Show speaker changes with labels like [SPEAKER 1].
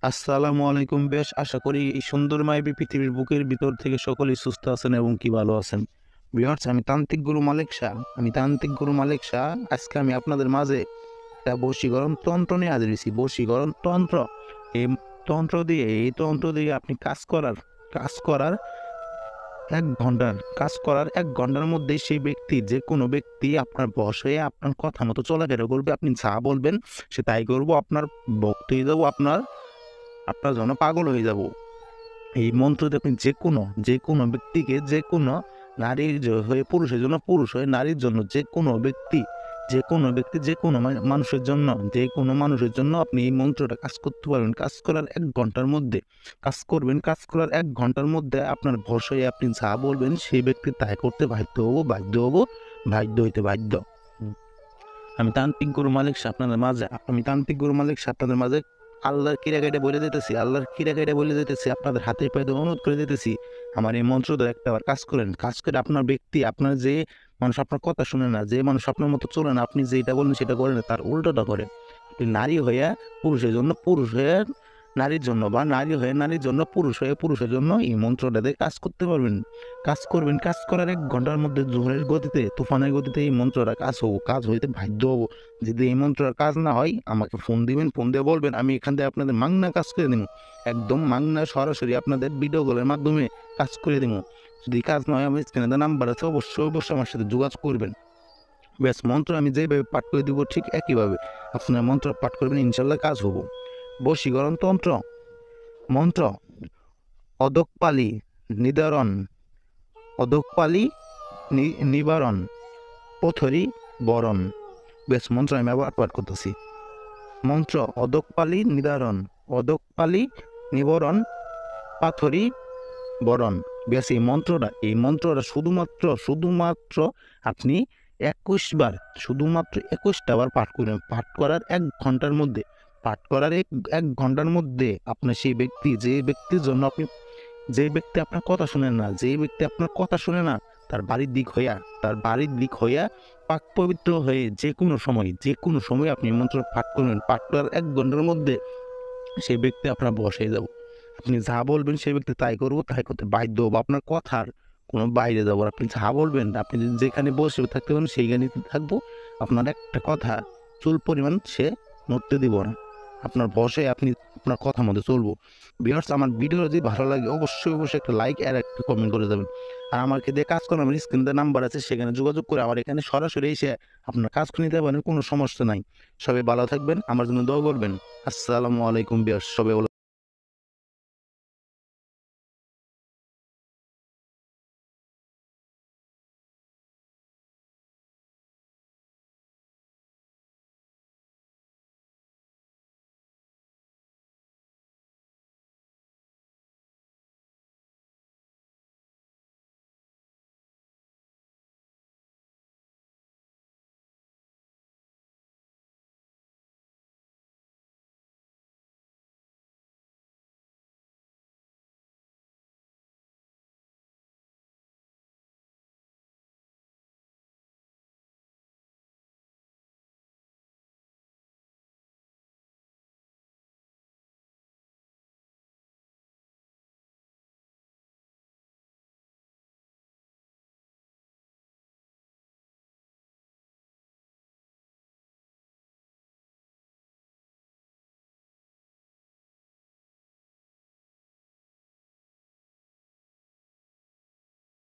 [SPEAKER 1] আসসালামু আলাইকুম। বেশ আশা করি এই সুন্দরময় পৃথিবীর বুকের ভিতর থেকে সকলেই সুস্থ আছেন এবং কি ভালো আছেন। ভিউয়ার্স, আমি তান্ত্রিক গুরু মালিক শাহ। আজকে আমি আপনাদের মাঝে একটা বশীকরণ তন্ত্র নিয়ে হাজির হয়েছি। বশীকরণ তন্ত্র। এই এই তন্ত্র দিয়ে আপনি কাজ করার 1 ঘন্টার মধ্যেই সেই ব্যক্তি, যে কোনো ব্যক্তি আপনার বশ হয়ে আপনার কথা মতো চলাফেরা করবে। আপনি যা বলবেন সে তাই করবো। আপনার ভক্ত হয়ে যাবো, আপনার জন্য পাগল হয়ে যাব। এই মন্ত্রতে আপনি যে কোনো ব্যক্তিকে, যে কোনো নারীর হয়ে পুরুষের জন্য, পুরুষ হয়ে নারীর জন্য, যে কোনো ব্যক্তি যে কোনো মানুষের জন্য, যে কোনো মানুষের জন্য আপনি এই মন্ত্রটা কাজ করতে পারবেন। কাজ করার 1 ঘন্টার মধ্যে কাজ করবেন। কাজ করার 1 ঘন্টার মধ্যে আপনার ভরসা হয়ে আপনি যা বলবেন সেই ব্যক্তি তাই করতে বাধ্য হইতে বাধ্য। আমি তান্ত্রিক গুরু মালিক শাহ আপনাদের মাঝে আল্লাহর কিরা বলে দিতেছি, আপনাদের হাতে পায়ে ধরে অনুরোধ করে দিতেছি, আমার এই মন্ত্র দ্বারা একটাবার কাজ করেন। কাজ করে আপনার যে মানুষ আপনার কথা শুনে না, যে মানুষ আপনার মতো চলে না, আপনি যেটা বলেন সেটা করেন না, তার উল্টোটা করে। আপনি নারী হইয়া পুরুষের জন্য, পুরুষ হয়ে নারীর জন্য, বা নারী হয়ে নারীর জন্য, পুরুষ হয়ে পুরুষের জন্য এই মন্ত্রটা দিয়ে কাজ করতে পারবেন। কাজ করবেন। কাজ করার 1 ঘন্টার মধ্যে ঝড়ের গতিতে, তুফানের গতিতে এই মন্ত্রটা কাজ হইতে বাধ্য হবো। যদি এই মন্ত্রটার কাজ না হয় আমাকে ফোন দিবেন, ফোন দিয়ে বলবেন, আমি এখান থেকে আপনাদের মাংনা কাজ করে দেবো। একদম মাংনা, সরাসরি আপনাদের ভিডিও কলের মাধ্যমে কাজ করে দেবো। যদি কাজ না হয়, আমার স্ক্রিনে নাম্বার আছে, অবশ্যই আমার সাথে যোগাযোগ করবেন। ব্যাস, মন্ত্র আমি যেভাবে পাঠ করে দিব ঠিক একইভাবে আপনারা মন্ত্র পাঠ করবেন, ইনশাল্লাহ কাজ হবো। বশীকরণ তন্ত্র মন্ত্র: অদোকপালি নিদারণ, অদোকপালি নিবারণ, পথরি বরণ। বেশ, মন্ত্র আমি আবার পাঠ করতেছি। মন্ত্র: অদোকপালি নিবারণ, পাথরি বরণ। বেশ, এই মন্ত্রটা শুধুমাত্র আপনি 21 বার, শুধুমাত্র 21টা বার পাঠ করবেন। পাঠ করার এক ঘন্টার মধ্যে আপনার সেই ব্যক্তি, যে ব্যক্তি আপনার কথা শুনে না, তার বাড়ির দিক হইয়া পাক পবিত্র হয়ে যে কোনো সময় আপনি মন্ত্র পাঠ করবেন। পাঠ করার 1 ঘন্টার মধ্যে সেই ব্যক্তি আপনার বশ হয়ে যাব। আপনি যা বলবেন সেই ব্যক্তি তাই করতে বাধ্য হবো। আপনার কথার কোনো বাইরে যাবো না। আপনি যা বলবেন, আপনি যেখানে বসে থাকতে পারেন সেইখানে থাকবো। আপনার একটা কথা চুল পরিমাণ সে নড়তে দিব না। আপনার বসে আপনার কথা মতো চলবো। ভিউয়ার্স, আমার ভিডিও যদি ভালো লাগে অবশ্যই একটা লাইক আর একটা কমেন্ট করে দেবেন। আর আমাকে দিয়ে কাজ করেন, আমার স্ক্রিনে নাম্বার আছে, সেখানে যোগাযোগ করে আমার এখানে সরাসরি এসে আপনার কাজ করে নিতে পারেন, কোনো সমস্যা নাই। সবাই ভালো থাকবেন, আমার জন্য দোয়া করবেন। আসসালামু আলাইকুম ভিউয়ার্স, সবাই ভালো